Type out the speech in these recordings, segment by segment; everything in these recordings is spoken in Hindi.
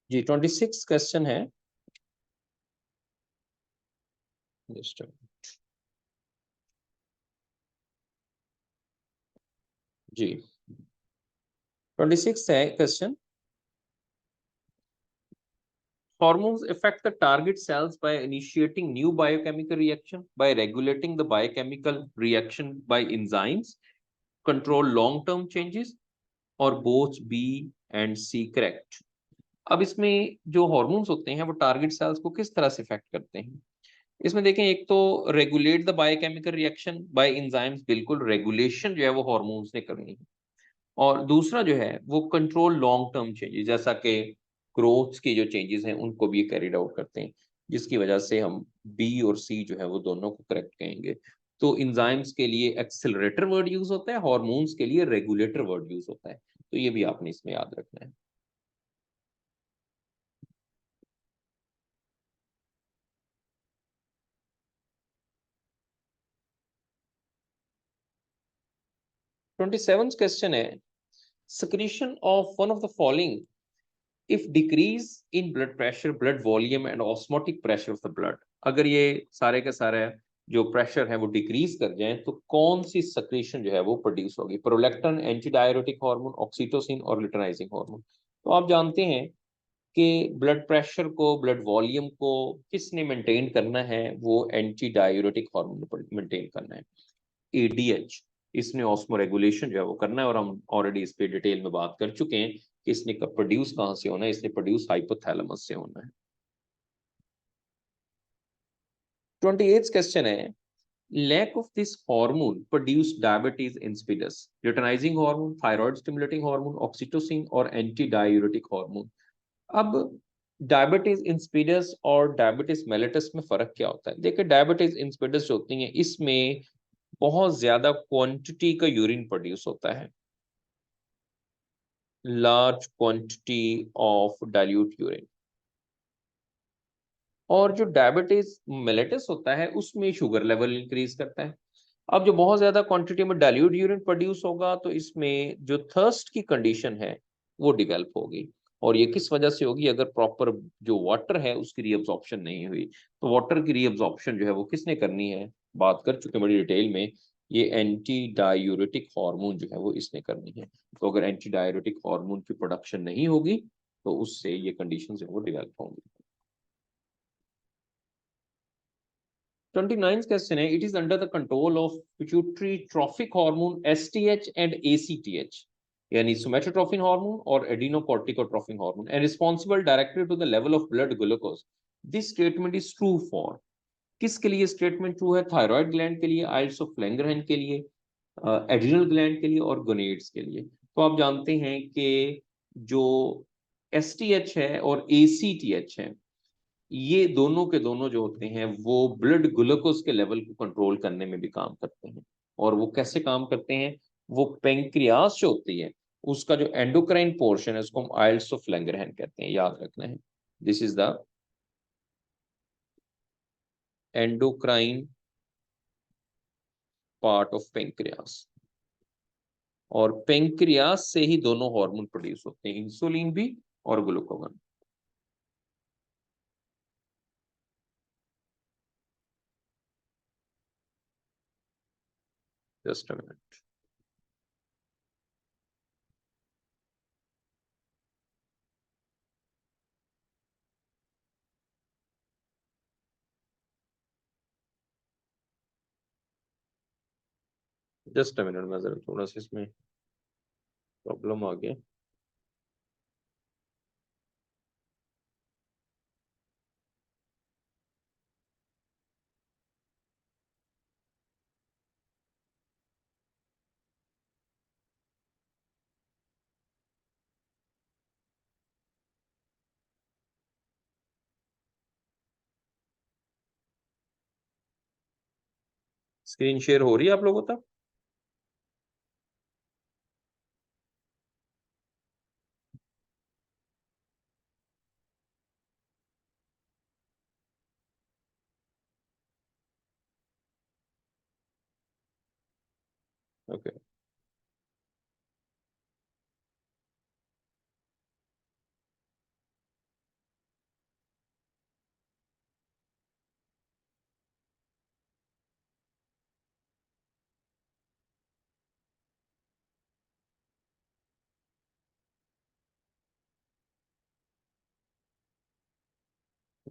जी 26 क्वेश्चन है। जस्ट जी 26 है question. Hormones affect the target cells by initiating new biochemical reaction, by regulating the biochemical reaction by enzymes, control long-term changes, और both B and C correct। अब इसमें जो हॉर्मोन्स होते हैं वो टारगेट सेल्स को किस तरह से इफेक्ट करते हैं? इसमें देखें, एक तो regulate the biochemical reaction by enzymes, बिल्कुल रेगुलेशन जो है वो हॉर्मोन्स ने करनी है। और दूसरा जो है वो कंट्रोल लॉन्ग टर्म चेंजेस, जैसा कि ग्रोथ के जो चेंजेस हैं उनको भी कैरिड आउट करते हैं, जिसकी वजह से हम बी और सी जो है वो दोनों को करेक्ट कहेंगे। तो इंजाइम्स के लिए एक्सेलरेटर वर्ड यूज होता है, हार्मोन्स के लिए रेगुलेटर वर्ड यूज होता है। तो ये भी आपने इसमें याद रखना है। ट्वेंटी सेवन क्वेश्चन है, secretion of one of the following if decrease in blood pressure, blood volume and osmotic pressure of the blood। अगर ये सारे के सारे जो प्रेशर है वो डिक्रीज कर जाए तो कौन सी सक्रीशन जो है वो प्रोड्यूस होगी? Prolactin, anti diuretic hormone, oxytocin और लिटराइजिंग हार्मोन। तो आप जानते हैं कि ब्लड प्रेशर को, ब्लड वॉल्यूम को किसने मेंटेन करना है? वो एंटी डायरेटिक हार्मोन मेंटेन करना है, एडीएच। इसने ऑस्मो रेगुलेशन जो है वो करना है, और हम ऑलरेडी इस पे डिटेल में बात कर चुके हैं कि इसने प्रोड्यूस कहां से होना है। इसने प्रोड्यूस हाइपोथैलेमस से होना है। 28 क्वेश्चन है, lack of this hormone produce diabetes insipidus. Luteinizing hormone, thyroid stimulating hormone, oxytocin और एंटी डाययूरेटिक हार्मोन। अब डायबिटीज इंसिपिडस और डायबिटीज मेलिटस में फर्क क्या होता है? देखिए, डायबिटीज इंसिपिडस जो होती है इसमें बहुत ज्यादा क्वांटिटी का यूरिन प्रोड्यूस होता है, large quantity of dilute urine. और जो डायबिटीज मेलिटस होता है उसमें शुगर लेवल इंक्रीज करता है। अब जो बहुत ज्यादा क्वांटिटी में डाइल्यूट यूरिन प्रोड्यूस होगा तो इसमें जो थर्स्ट की कंडीशन है वो डेवलप होगी। और ये किस वजह से होगी? अगर प्रॉपर जो वाटर है उसकी रीअब्जॉर्प्शन नहीं हुई। तो वाटर की रीअब्जॉर्प्शन जो है वो किसने करनी है? बात कर चुके हैं बड़ी डिटेल में। ये एंटी डायूरेटिक हार्मोन जो है वो इसने करनी है। तो अगर एंटी डायूरेटिक हार्मोन की प्रोडक्शन नहीं होगी तो उससे ये कंडीशन जो है वो डेवलप होंगी। 29th क्वेश्चन है, it is under the control of pituitary trophic hormone STH and ACTH, यानी सोमेटोट्रोफिन हार्मोन और adenocorticotrophin hormone, and responsible directly to the level of blood glucose. This statement is true for. किसके लिए स्टेटमेंट ट्रू है? थायराइड ग्लैंड के लिए, आइल्स ऑफ लैंगरहैन के लिए, एड्रिनल ग्लैंड के लिए और गोनेड्स के लिए। तो आप जानते हैं कि जो एसटीएच है और एसीटीएच है, ये दोनों के दोनों जो होते हैं वो ब्लड ग्लूकोज के लेवल को कंट्रोल करने में भी काम करते हैं। और वो कैसे काम करते हैं? वो पेंक्रियास जो होती है उसका जो एंडोक्राइन पोर्शन है उसको हम आइल्स ऑफ लैंगरहैन कहते हैं, याद रखना है। This is the endocrine part of pancreas. और पेंक्रियास से ही दोनों हार्मोन प्रोड्यूस होते हैं, इंसुलिन भी और glucagon. Just a minute. Just a minute, मैं जरा थोड़ा सा इसमें प्रॉब्लम आ गया। स्क्रीन शेयर हो रही है आप लोगों तक? ओके।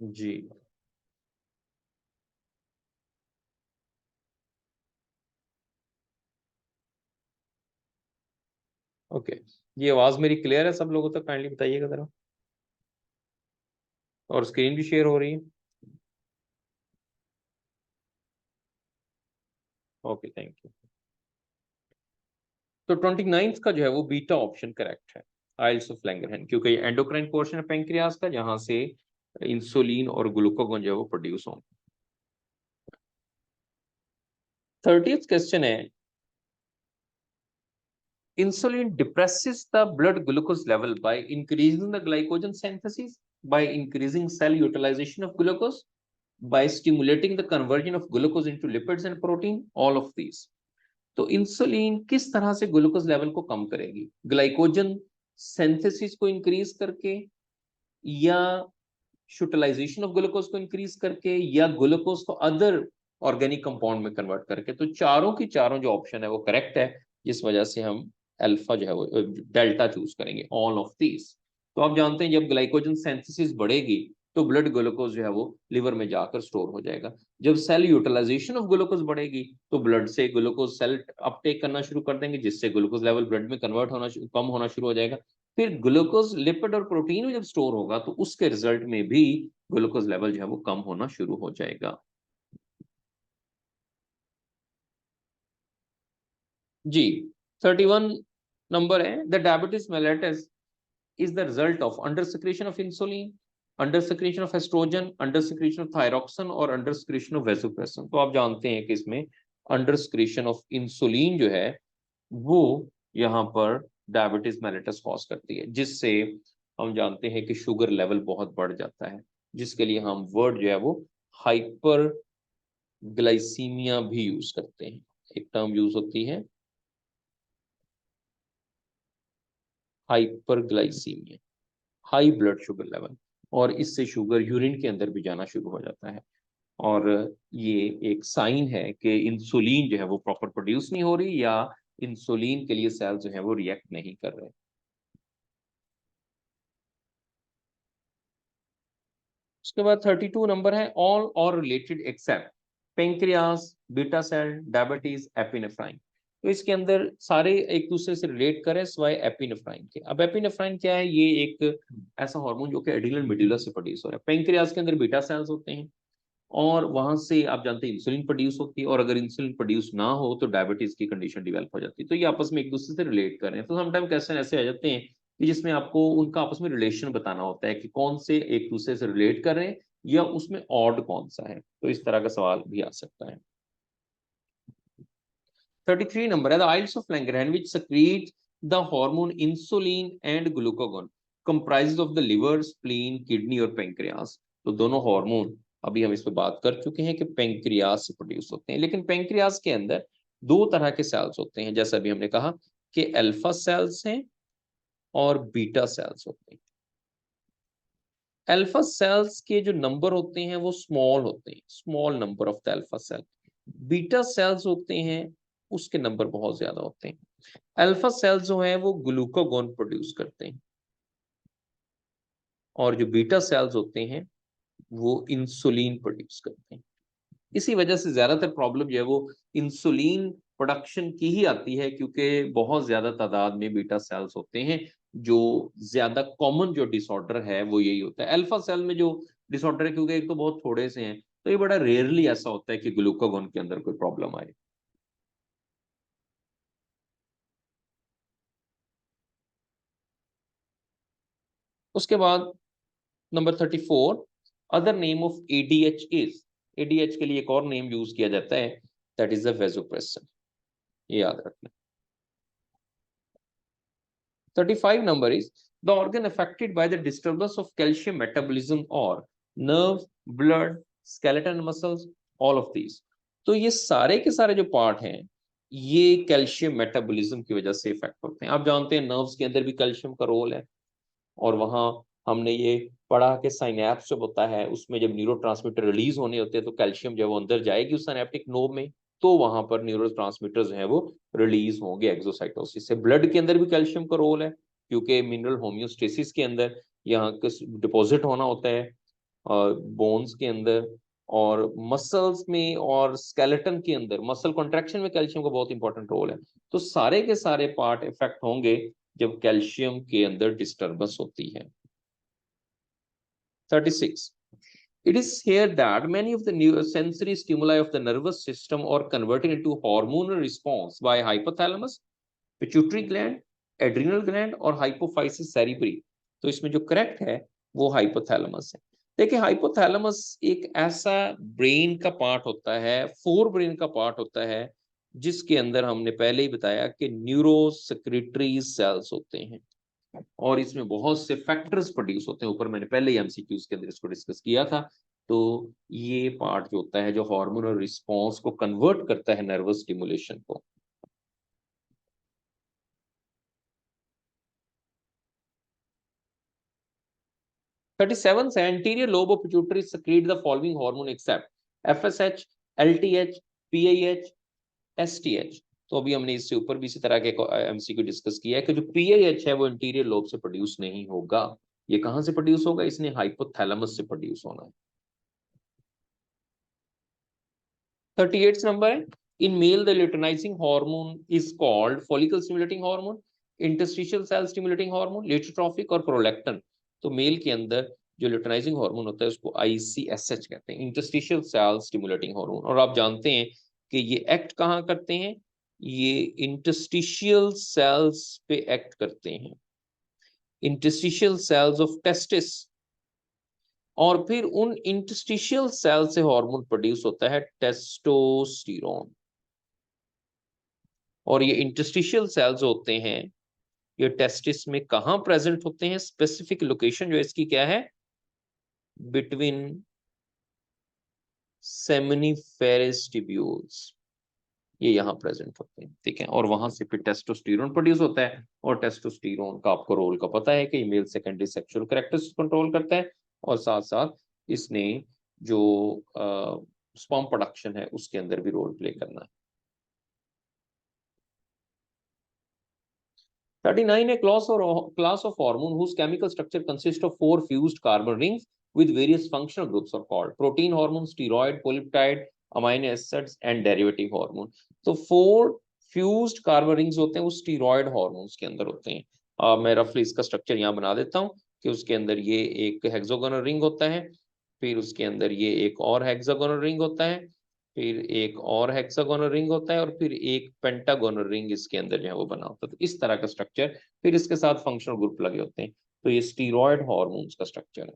जी। ओके, ये आवाज मेरी क्लियर है सब लोगों तक? काइंडली बताइएगा जरा। और स्क्रीन भी शेयर हो रही है? Okay, thank you. तो 29th का जो है वो बीटा ऑप्शन करेक्ट है, आइल्स ऑफ लैंगरहैंस, क्योंकि ये एंडोक्राइन पोर्शन है पेंक्रियाज का, जहां से इंसुलिन और ग्लूकागोन जो है वो प्रोड्यूस होंगे। 30th क्वेश्चन है, insulin depresses the blood glucose level by increasing the glycogen synthesis, by increasing cell utilization of glucose, by stimulating the conversion of glucose into lipids and protein, all of these। तो इंसुलिन किस तरह से ग्लूकोज लेवल को कम करेगी? ग्लाइकोजन सिंथेसिस को इंक्रीज करके, या यूटिलाइजेशन ऑफ ग्लूकोज को इंक्रीज करके, या ग्लूकोज को अदर ऑर्गेनिक कंपाउंड में कन्वर्ट करके। तो चारों की चारों जो ऑप्शन है वो करेक्ट है, जिस वजह से हम अल्फा जो है वो डेल्टा चूज करेंगे, ऑल ऑफ दीज। तो आप जानते हैं जब ग्लाइकोजन सिंथेसिस बढ़ेगी तो ब्लड ग्लूकोज जो है वो लिवर में जाकर स्टोर हो जाएगा। जब सेल यूटिलाइजेशन ऑफ ग्लूकोज बढ़ेगी तो ब्लड से ग्लूकोज सेल अपटेक करना शुरू कर देंगे, जिससे ग्लूकोज लेवल ब्लड में कन्वर्ट होना कम होना शुरू हो जाएगा। फिर ग्लूकोज लिपिड और प्रोटीन में जब स्टोर होगा तो उसके रिजल्ट में भी ग्लूकोज लेवल जो है वो कम होना शुरू हो जाएगा। जी। 31 नंबर है, the diabetes mellitus is the result of under secretion of insulin, under secretion of estrogen, under secretion of thyroxine और under secretion of vasopressin। तो आप जानते हैं कि इसमें under secretion of insulin जो है वो यहाँ पर डायबिटीज मेलिटस कॉज करती है, जिससे हम जानते हैं कि शुगर लेवल बहुत बढ़ जाता है, जिसके लिए हम वर्ड जो है वो हाइपर ग्लाइसीमिया भी यूज करते हैं। एक टर्म यूज होती है hyperglycaemia, high blood sugar level, और इससे शुगर यूरिन के अंदर भी जाना शुरू हो जाता है। और ये एक साइन है कि इंसुलिन जो है वो प्रॉपर प्रोड्यूस नहीं हो रही, या इंसुलिन के लिए सेल जो है वो रिएक्ट नहीं कर रहे। उसके बाद 32 नंबर है, ऑल और related except pancreas, beta cell, diabetes, epinephrine. तो इसके अंदर सारे एक दूसरे से रिलेट करें सिवाय एपिनेफ्राइन के। अब एपिनेफ्राइन क्या है? ये एक ऐसा हार्मोन जो कि एड्रिनल मेडुला से प्रोड्यूस हो रहा है। पेंक्रियास के अंदर बीटा सेल्स होते हैं और वहां से आप जानते हैं इंसुलिन प्रोड्यूस होती है, और अगर इंसुलिन प्रोड्यूस ना हो तो डायबिटीज की कंडीशन डेवलप हो जाती है। तो ये आपस में एक दूसरे से रिलेट कर रहे हैं। तो समटाइम कैसे ऐसे आ जाते हैं कि जिसमें आपको उनका आपस में रिलेशन बताना होता है कि कौन से एक दूसरे से रिलेट कर रहे हैं, या उसमें ऑड कौन सा है। तो इस तरह का सवाल भी आ सकता है। 33 नंबर है, the isles of Langerhans which secrete the hormone insulin and glucagon comprises of the liver, spleen, kidney और पेंक्रियास। तो दोनों हार्मोन अभी हम इस पे बात कर चुके हैं कि पेंक्रियास से प्रोड्यूस होते हैं, लेकिन पेंक्रियास के अंदर दो तरह के सेल्स होते हैं, जैसा अभी हमने कहा कि अल्फा सेल्स हैं और बीटा सेल्स होते हैं। अल्फा सेल्स के जो नंबर होते हैं वो स्मॉल होते हैं, small number of the alpha cell. Beta cells होते हैं उसके नंबर बहुत ज्यादा होते हैं। अल्फा सेल्स जो है वो ग्लूकागोन प्रोड्यूस करते हैं, और जो बीटा सेल्स होते हैं वो इंसुलिन प्रोड्यूस करते हैं। इसी वजह से ज्यादातर प्रॉब्लम जो है वो इंसुलिन प्रोडक्शन की ही आती है, क्योंकि बहुत ज्यादा तादाद में बीटा सेल्स होते हैं। जो ज्यादा कॉमन जो डिसऑर्डर है वो यही होता है। अल्फा सेल में जो डिसऑर्डर है, क्योंकि एक तो बहुत थोड़े से हैं, तो ये बड़ा रेयरली ऐसा होता है कि ग्लूकागोन के अंदर कोई प्रॉब्लम आए। उसके बाद number 34, other name of ADH is, ADH के लिए एक और नेम यूज किया जाता है, दैट इज द वेसोप्रेसिन। ये याद रखना। 35 number is the organ affected by the disturbance of calcium metabolism or nerves, blood, skeleton muscles, all of these। तो ये सारे के सारे जो पार्ट हैं ये कैल्शियम मेटाबॉलिज्म की वजह से इफेक्ट होते हैं। आप जानते हैं नर्व्स के अंदर भी कैल्शियम का रोल है, और वहां हमने ये पढ़ा कि साइनेप्स जब होता है उसमें जब न्यूरोट्रांसमीटर रिलीज होने होते हैं तो कैल्शियम जब वो अंदर जाएगी उस साइनेप्टिक नोड में, तो वहां पर न्यूरोट्रांसमीटर जो है वो रिलीज होंगे एक्सोसाइटोसिस से। ब्लड के अंदर भी कैल्शियम का रोल है, क्योंकि मिनरल होम्योस्टेसिस के अंदर यहाँ डिपॉजिट होना होता है, बोन्स के अंदर और मसल्स में और स्केलेटन के अंदर। मसल कॉन्ट्रैक्शन में कैल्शियम का बहुत इंपॉर्टेंट रोल है। तो सारे के सारे पार्ट इफेक्ट होंगे जब कैल्शियम के अंदर डिस्टर्बेंस होती है। 36. It is here that many of the new sensory stimuli of the nervous system are converted into hormonal response by hypothalamus, pituitary gland, adrenal gland और hypophysis cerebri। तो इसमें जो करेक्ट है वो हाइपोथैलेमस है। देखिए हाइपोथैलेमस एक ऐसा ब्रेन का पार्ट होता है, फोर ब्रेन का पार्ट होता है, जिसके अंदर हमने पहले ही बताया कि न्यूरो सेक्रेटरी सेल्स होते हैं और इसमें बहुत से फैक्टर्स प्रोड्यूस होते हैं। ऊपर मैंने पहले ही एमसीक्यूज के अंदर इसको डिस्कस किया था। तो ये पार्ट जो होता है जो हार्मोनल रिस्पॉन्स को कन्वर्ट करता है नर्वस स्टिमुलेशन को। Thirty-seven से anterior lobe of pituitary secrete the following hormone except FSH, LTH, PIH, STH। तो अभी हमने इससे ऊपर भी इसी तरह के एमसीक्यू डिस्कस किया है कि जो PIH है वो इंटीरियर लोब से प्रोड्यूस नहीं होगा। ये कहां से प्रोड्यूस होगा? इसने हाइपोथैलेमस से प्रोड्यूस होना है। 38 नंबर है, in male the luteinizing hormone is called follicle stimulating hormone, interstitial cell stimulating hormone, luteotrophic और प्रोलैक्टिन। तो मेल के अंदर जो ल्यूटिनाइजिंग हार्मोन होता है उसको ICSH कहते हैं, इंटरस्टिशियल सेल स्टिमुलेटिंग हार्मोन। और आप जानते हैं कि ये एक्ट कहाँ करते हैं? ये इंटरस्टिशियल सेल्स पे एक्ट करते हैं, इंटरस्टिशियल सेल्स ऑफ टेस्टिस। और फिर उन इंटरस्टिशियल सेल से हार्मोन प्रोड्यूस होता है टेस्टोस्टेरोन। और ये इंटरस्टिशियल सेल्स होते हैं, ये टेस्टिस में कहां प्रेजेंट होते हैं? स्पेसिफिक लोकेशन जो इसकी क्या है? बिटवीन सेमिनिफेरस ट्यूब्यूल्स, ये यहां प्रेजेंट होते हैं, ठीक है। और वहां से फिर टेस्टोस्टेरोन प्रोड्यूस होता है। और टेस्टोस्टेरोन का आपको रोल का पता है कि male secondary sexual characteristics control करता है और साथ साथ इसने जो स्पर्म प्रोडक्शन है उसके अंदर भी रोल प्ले करना है। 39 a class of hormone whose chemical structure consists of four fused carbon rings with various functional groups are called protein hormone, steroid, polypeptide, amino acids and derivative hormone। तो फोर फ्यूज्ड कार्बन रिंग्स होते हैं वो स्टीरॉयड हार्मोन्स के अंदर होते हैं। मैं रफली इसका स्ट्रक्चर यहाँ बना देता हूँ कि उसके अंदर ये एक हेक्सागोनल रिंग होता है, फिर उसके अंदर ये एक और हेक्सागोनल रिंग होता है, फिर एक और हेक्सागोनल रिंग होता है और फिर एक पेंटागोनल रिंग इसके अंदर जो है वो बना होता है। तो इस तरह का स्ट्रक्चर, फिर इसके साथ फंक्शनल ग्रुप लगे होते हैं। तो ये स्टीरॉयड हार्मोन्स का स्ट्रक्चर है।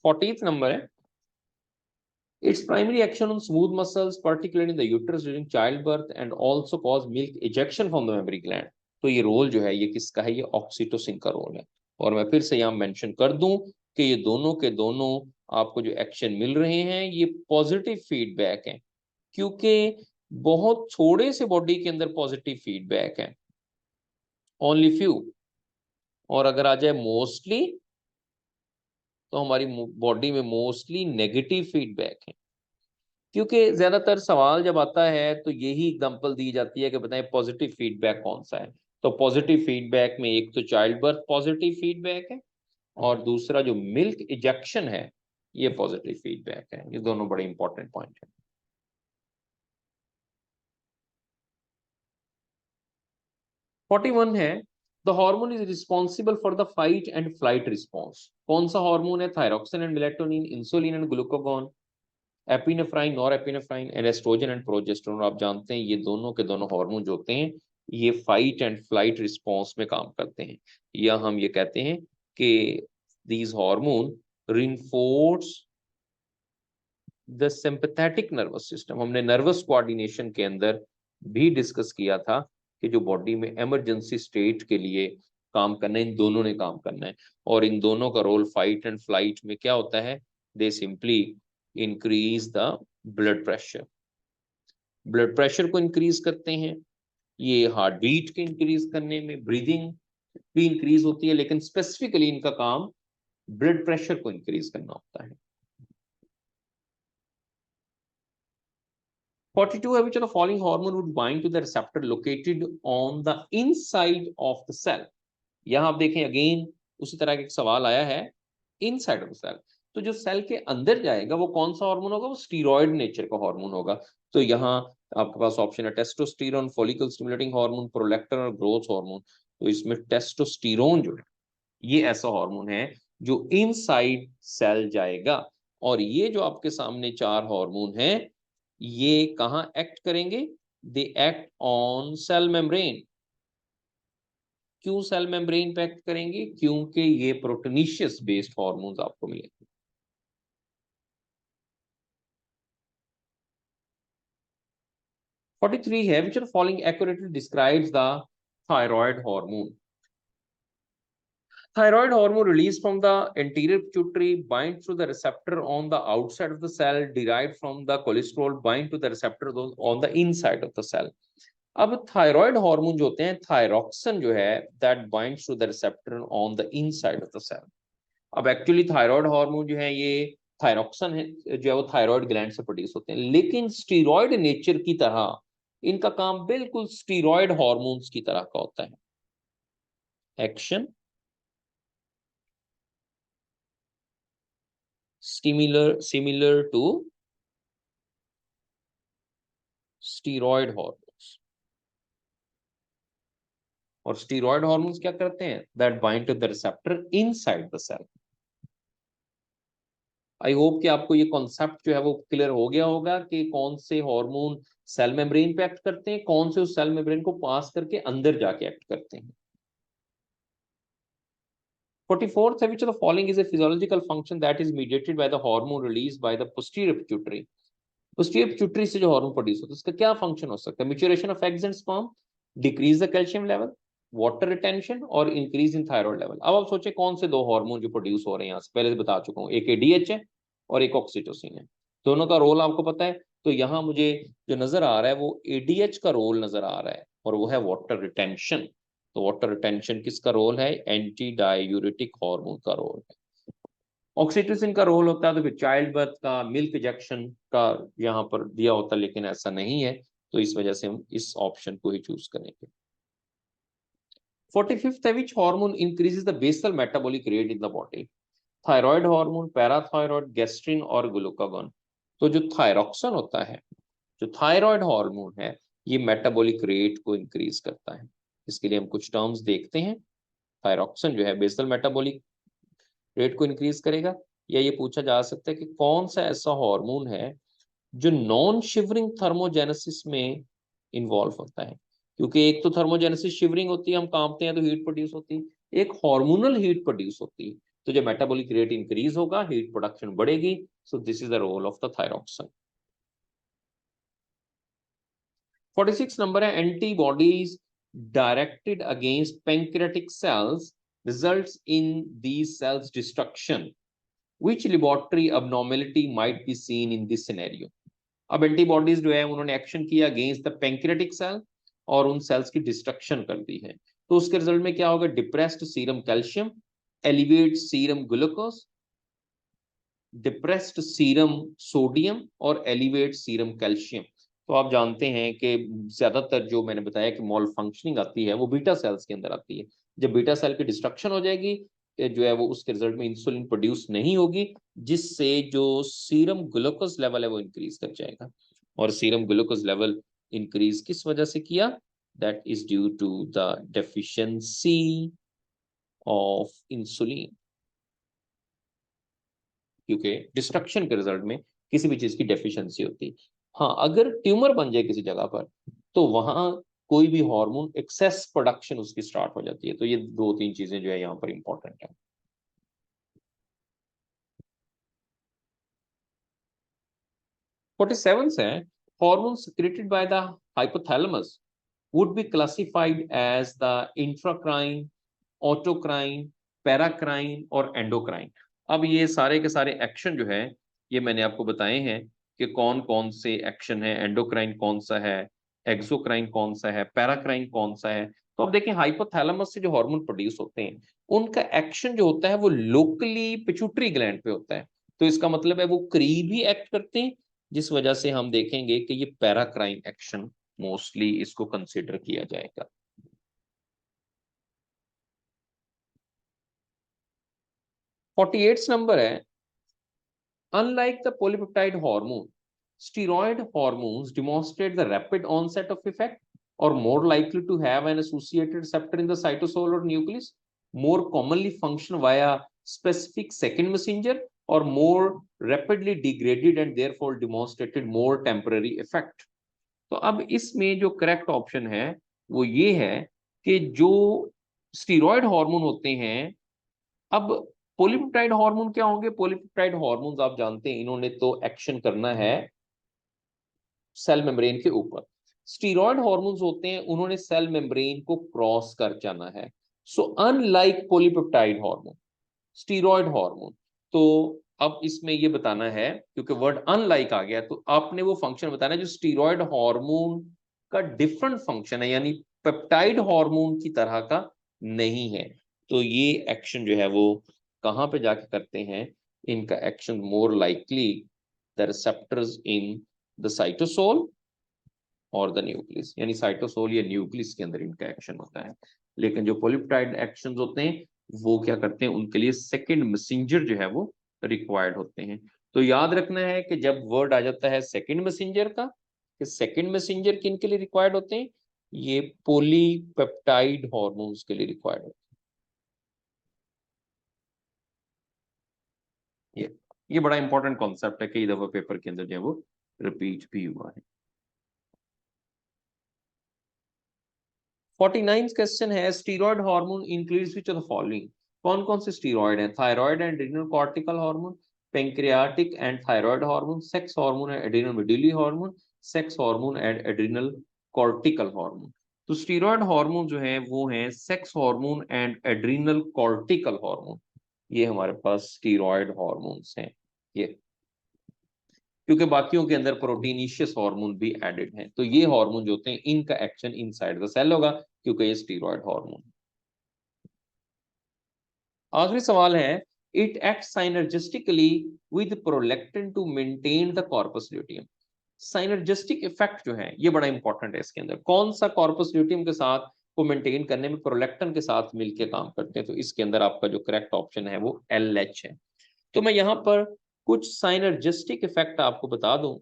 40th नंबर है, its primary action on smooth muscles particularly in the uterus during childbirth and also cause milk ejection from the mammary gland। तो ये रोल जो है ये किसका है? ये ऑक्सीटोसिन का रोल है। और मैं फिर से यहाँ मेंशन कर दूं कि ये दोनों के दोनों आपको जो एक्शन मिल रहे हैं ये पॉजिटिव फीडबैक है, क्योंकि बहुत थोड़े से बॉडी के अंदर पॉजिटिव फीडबैक है, ओनली फ्यू। और अगर आ जाए मोस्टली तो हमारी बॉडी में मोस्टली नेगेटिव फीडबैक है। क्योंकि ज्यादातर सवाल जब आता है तो यही एग्जांपल दी जाती है कि बताएं पॉजिटिव फीडबैक कौन सा है। तो पॉजिटिव फीडबैक में एक तो चाइल्ड बर्थ पॉजिटिव फीडबैक है और दूसरा जो मिल्क इजेक्शन है ये पॉजिटिव फीडबैक है। ये दोनों बड़े इंपॉर्टेंट पॉइंट है। 41 है, the hormone is responsible for the fight and flight response. कौन सा हार्मोन है? Thyroxine and melatonin, insulin and glucagon, epinephrine, norepinephrine and oestrogen and progesterone. आप जानते हैं ये दोनों के दोनों हार्मोन जो होते हैं ये फाइट एंड फ्लाइट रिस्पॉन्स में काम करते हैं। या हम ये कहते हैं कि these hormone reinforce the sympathetic nervous system. हमने नर्वस कोऑर्डिनेशन के अंदर भी डिस्कस किया था कि जो बॉडी में इमरजेंसी स्टेट के लिए काम करना है इन दोनों ने काम करना है। और इन दोनों का रोल फाइट एंड फ्लाइट में क्या होता है? दे simply increase the blood pressure. Blood pressure को इंक्रीज करते हैं, ये हार्ट बीट के इंक्रीज करने में, ब्रीदिंग भी इंक्रीज होती है, लेकिन स्पेसिफिकली इनका काम ब्लड प्रेशर को इंक्रीज करना होता है। 42 है, which of the following hormone would bind to the receptor located on the inside of the cell। यहां आप देखें अगेन उसी तरह का एक सवाल आया है इनसाइड ऑफ द सेल। तो जो सेल के अंदर जाएगा वो कौन सा हार्मोन होगा, वो स्टीरॉयड नेचर का हार्मोन होगा। तो यहाँ आपके पास ऑप्शन है testosterone, follicle stimulating hormone, prolactin और ग्रोथ हार्मोन। तो इसमें टेस्टोस्टेरोन जो है ये ऐसा हार्मोन है जो इनसाइड सेल जाएगा। और ये जो आपके सामने चार हार्मोन हैं ये कहाँ एक्ट करेंगे, they act on sale membrane. क्यों सेल मेम्ब्रेन पे एक्ट करेंगे, क्योंकि ये प्रोटीनिशियस बेस्ड हार्मोन्स आपको मिलेंगे। फोर्टी थ्री है which are following accurately describes the thyroid hormone. Thyroid hormone released from the anterior pituitary binds to the receptor on the outside of the cell, derived from the cholesterol bind to the receptor on the inside of the cell. अब थायराइड हार्मोन जो होते हैं, थायरोक्सिन जो है that binds to the receptor on the inside of the cell. अब एक्चुअली थायराइड हार्मोन जो है ये थायरोक्सिन है जो है वो थायराइड ग्लैंड से प्रोड्यूस होते हैं, लेकिन स्टीरॉयड नेचर की तरह इनका काम बिल्कुल स्टीरॉयड हार्मोन्स की तरह का होता है। Action similar to steroid hormones. और स्टीरॉयड हार्मोन्स क्या करते हैं, that bind to the receptor inside the cell. I hope कि आपको ये कॉन्सेप्ट जो है वो क्लियर हो गया होगा कि कौन से हार्मोन सेल मेम्ब्रेन पे एक्ट करते हैं, कौन से उस सेल मेम्ब्रेन को पास करके अंदर जाके एक्ट करते हैं। 44th है which of the following is a physiological function that is mediated by the hormone released by the posterior pituitary। posterior pituitary से जो हार्मोन प्रोड्यूस होता है उसका क्या फंक्शन हो सकता है, maturation of eggs and sperm, decrease the calcium level, water retention और इंक्रीज इन थायराइड लेवल। अब आप सोचे कौन से दो हार्मोन जो प्रोड्यूस हो रहे हैं, यहाँ से पहले से बता चुका हूँ, एक एडीएच है और एक ऑक्सीटोसिन है। दोनों का रोल आपको पता है। तो यहाँ मुझे जो नजर आ रहा है वो एडीएच का रोल नजर आ रहा है और वो है वाटर रिटेंशन। तो वाटर रिटेंशन किसका रोल है, एंटी डायूरेटिक हार्मोन का रोल है। ऑक्सीटोसिन का रोल होता है तो फिर चाइल्ड बर्थ का, मिल्क इजेक्शन का यहाँ पर दिया होता है, लेकिन ऐसा नहीं है। तो इस वजह से हम इस ऑप्शन को ही चूज करेंगे। 45th है which hormone increases the basal metabolic rate in the body। Thyroid hormone, parathyroid, gastrin और ग्लूकागॉन। तो जो थायरोक्सिन होता है, जो थायराइड हार्मोन है, ये मेटाबॉलिक रेट को इंक्रीज करता है। इसके लिए हम कुछ टर्म्स देखते हैं। थायरोक्सिन जो है बेसल मेटाबॉलिक रेट को इंक्रीज करेगा, या ये पूछा जा सकता है कि कौन सा ऐसा हार्मोन है जो नॉन शिवरिंग थर्मोजेनेसिस में इन्वॉल्व होता है। क्योंकि एक तो थर्मोजेनेसिस शिवरिंग होती है, हम कांपते हैं तो हीट प्रोड्यूस होती है, एक हार्मोनल हीट प्रोड्यूस होती है। तो जब मेटाबॉलिक रेट इंक्रीज होगा हीट प्रोडक्शन बढ़ेगी। So this is the role of the thyroxine. 46 number है antibodies directed against pancreatic cells results in these cells destruction, which laboratory abnormality might be seen in this scenario। अब एंटीबॉडीज जो है उन्होंने एक्शन किया अगेंस्ट द पैंक्रियाटिक सेल और उन सेल्स की डिस्ट्रक्शन कर दी है। तो उसके रिजल्ट में क्या होगा, depressed serum calcium, elevate serum glucose, depressed serum sodium और एलिवेट सीरम कैल्शियम। तो आप जानते हैं कि ज्यादातर जो मैंने बताया कि मॉल फंक्शनिंग आती है वो बीटा सेल्स के अंदर आती है। जब बीटा सेल की डिस्ट्रक्शन हो जाएगी जो है वो उसके रिजल्ट में इंसुलिन प्रोड्यूस नहीं होगी, जिससे जो सीरम ग्लूकोज लेवल है वो इंक्रीज कर जाएगा। और सीरम ग्लूकोज लेवल इंक्रीज किस वजह से किया, that is due to the deficiency of insulin. क्योंकि डिस्ट्रक्शन के रिजल्ट में किसी भी चीज की डेफिशिएंसी होती है। हाँ, अगर ट्यूमर बन जाए किसी जगह पर तो वहां कोई भी हार्मोन एक्सेस प्रोडक्शन उसकी स्टार्ट हो जाती है। तो ये दो तीन चीजें जो है यहाँ पर इंपॉर्टेंट है। 47 है hormone secreted by the hypothalamus would be classified as the intracrine, autocrine, paracrine और endocrine। अब ये सारे के सारे एक्शन जो है ये मैंने आपको बताए हैं कि कौन कौन से एक्शन है, एंडोक्राइन कौन सा है, एक्सोक्राइन कौन सा है, पैराक्राइन कौन सा है। तो अब देखें हाइपोथैलेमस से जो हार्मोन प्रोड्यूस होते हैं उनका एक्शन जो होता है वो लोकली पिट्यूटरी ग्लैंड पे होता है। तो इसका मतलब है वो करीब ही एक्ट करते हैं, जिस वजह से हम देखेंगे कि ये पैराक्राइन एक्शन मोस्टली इसको कंसिडर किया जाएगा। 48 नंबर है, unlike the polypeptide hormone, steroid hormones demonstrate the rapid onset of effect or more likely to have an associated receptor in the cytosol or nucleus, more commonly function via specific second messenger, or more rapidly degraded and therefore demonstrated more temporary effect. तो अब इसमें जो करेक्ट ऑप्शन है वो ये है कि जो स्टीरॉयड हार्मोन होते हैं, अब पॉलीपेप्टाइड हार्मोन क्या होंगे? पॉलीपेप्टाइड हार्मोन्स आप जानते हैं, इन्होंने तो एक्शन करना है सेल मेम्ब्रेन के ऊपर। स्टीरॉयड हार्मोन्स होते हैं, उन्होंने सेल मेम्ब्रेन को क्रॉस कर जाना है। So unlike polypeptide hormone, steroid hormone, तो अब इसमें ये बताना है, क्योंकि वर्ड अनलाइक आ गया, तो आपने वो फंक्शन बताना है जो स्टीरॉयड हार्मोन का डिफरेंट फंक्शन है, यानी पेप्टाइड हार्मोन की तरह का नहीं है। तो ये एक्शन जो है वो कहाँ पे जाके करते हैं? इनका action more likely the receptors in the cytosol और द न्यूक्लियस, यानी साइटोसोल या न्यूक्लियस के अंदर इनका एक्शन होता है। लेकिन जो पॉलीपेप्टाइड एक्शंस होते हैं वो क्या करते हैं? उनके लिए सेकंड मैसेंजर जो है वो रिक्वायर्ड होते हैं। तो याद रखना है कि जब वर्ड आ जाता है सेकंड मैसेंजर का, कि सेकंड मैसेंजर किन के लिए रिक्वायर्ड होते हैं? ये पॉलीपेप्टाइड हार्मोन्स के लिए रिक्वायर्ड होते हैं। ये बड़ा इंपॉर्टेंट कॉन्सेप्ट है, कई दफा पेपर के अंदर जो है वो रिपीट भी हुआ है। 49 क्वेश्चन है, steroid hormone includes which of the following? कौन कौन से स्टीरॉयड हैं? Thyroid and adrenal cortical hormone, pancreatic and thyroid hormone, sex hormone and adrenal medullary hormone, sex hormone and adrenal cortical hormone. तो स्टीरॉयड हार्मोन जो है वो हैं sex hormone and adrenal cortical hormone. ये हमारे पास स्टीरॉयड हार्मोन्स हैं ये, क्योंकि बाकियों के अंदर प्रोटीनिशियस हार्मोन भी एडेड हैं। तो ये हार्मोन जो होते हैं इनका एक्शन इनसाइड द सेल होगा, क्योंकि ये स्टीरॉयड हार्मोन। आखिरी सवाल है, it act synergistically with prolactin to maintain the corpus luteum. Synergistic effect जो है ये बड़ा इंपॉर्टेंट है। इसके अंदर कौन सा कॉर्पस ल्यूटियम के साथ को मेंटेन करने में प्रोलैक्टिन के साथ मिलकर काम करते हैं? तो इसके अंदर आपका जो करेक्ट ऑप्शन है वो LH है। तो मैं यहां पर कुछ साइनर्जिस्टिक इफेक्ट आपको बता दूं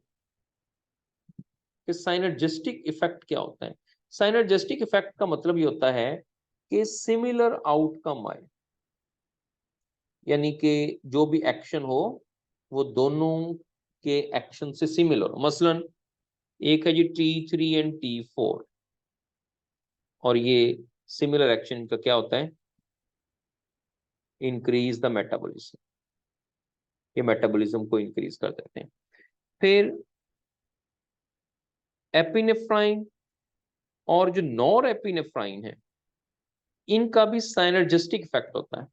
कि साइनर्जिस्टिक इफेक्ट क्या होता है। साइनर्जिस्टिक इफेक्ट का मतलब ये होता है कि सिमिलर आउटकम आए, यानी कि जो भी एक्शन हो वो दोनों के एक्शन से सिमिलर हो। मसलन एक है जी T3 एंड T4, और ये सिमिलर एक्शन का क्या होता है? इंक्रीज द मेटाबॉलिज्म, ये मेटाबॉलिज्म को इंक्रीज कर देते हैं। फिर एपिनेफ्राइन और जो नॉर एपिनेफ्राइन है इनका भी साइनर्जिस्टिक इफेक्ट होता है,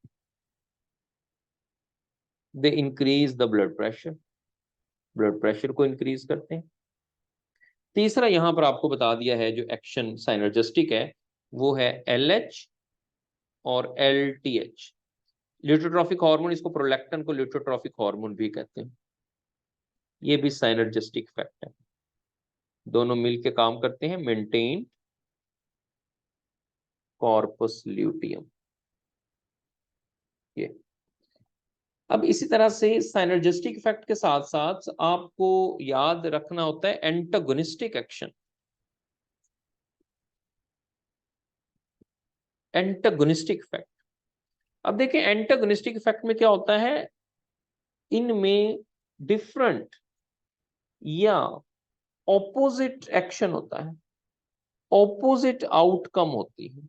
they increase the blood pressure, blood pressure को इंक्रीज करते हैं। तीसरा यहां पर आपको बता दिया है जो एक्शन साइनर्जिस्टिक है वो है LH और LTH। ल्यूकोट्रोफिक हार्मोन, इसको प्रोलैक्टिन को ल्यूकोट्रोफिक हार्मोन भी कहते हैं, ये भी साइनर्जिस्टिक इफेक्ट है। दोनों मिलके काम करते हैं मेंटेन कॉर्पस ल्यूटियम। ये अब इसी तरह से साइनर्जिस्टिक इफेक्ट के साथ साथ आपको याद रखना होता है एंटागोनिस्टिक एक्शन। एंटागोनिस्टिक इफेक्ट, अब देखिए एंटागोनिस्टिक इफेक्ट में क्या होता है, इनमें डिफरेंट या ऑपोजिट एक्शन होता है, ऑपोजिट आउटकम होती है।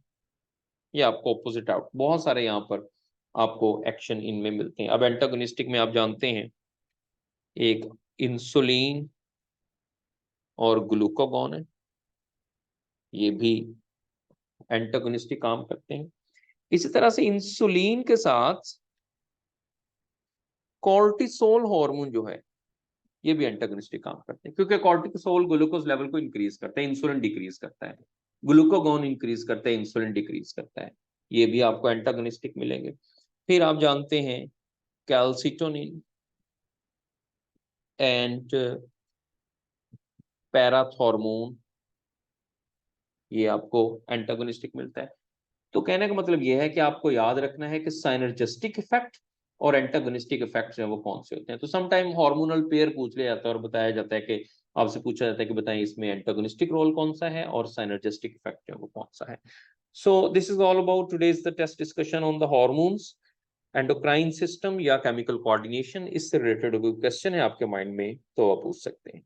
ये आपको ऑपोजिट आउट बहुत सारे यहाँ पर आपको एक्शन इनमें मिलते हैं। अब एंटागोनिस्टिक में आप जानते हैं एक इंसुलिन और ग्लूकागॉन है, ये भी एंटागोनिस्टिक काम करते हैं। इसी तरह से इंसुलिन के साथ कॉर्टिसोल हार्मोन जो है ये भी एंटागोनिस्टिक काम करते हैं, क्योंकि कॉर्टिसोल ग्लूकोज लेवल को इंक्रीज करता है, इंसुलिन डिक्रीज करता है, ग्लूकागॉन इंक्रीज करता है, इंसुलिन डिक्रीज करता है। ये भी आपको एंटागोनिस्टिक मिलेंगे। फिर आप जानते हैं कैल्सिटोनिन एंड पैराथॉर्मोन, ये आपको एंटागोनिस्टिक मिलता है। तो कहने का मतलब यह है कि आपको याद रखना है कि साइनर्जिस्टिक इफेक्ट और एंटागोनिस्टिक इफेक्ट जो है वो कौन से होते हैं। तो समटाइम हार्मोनल पेयर पूछ लिया जाता है और बताया जाता है कि आपसे पूछा जाता है कि बताएं इसमें एंटागोनिस्टिक रोल कौन सा है और साइनर्जिस्टिक इफेक्ट जो है वो कौन सा है। So this is all about today's the test discussion on the hormones, endocrine system या केमिकल कोऑर्डिनेशन। इससे रिलेटेड कोई क्वेश्चन है आपके माइंड में तो आप पूछ सकते हैं।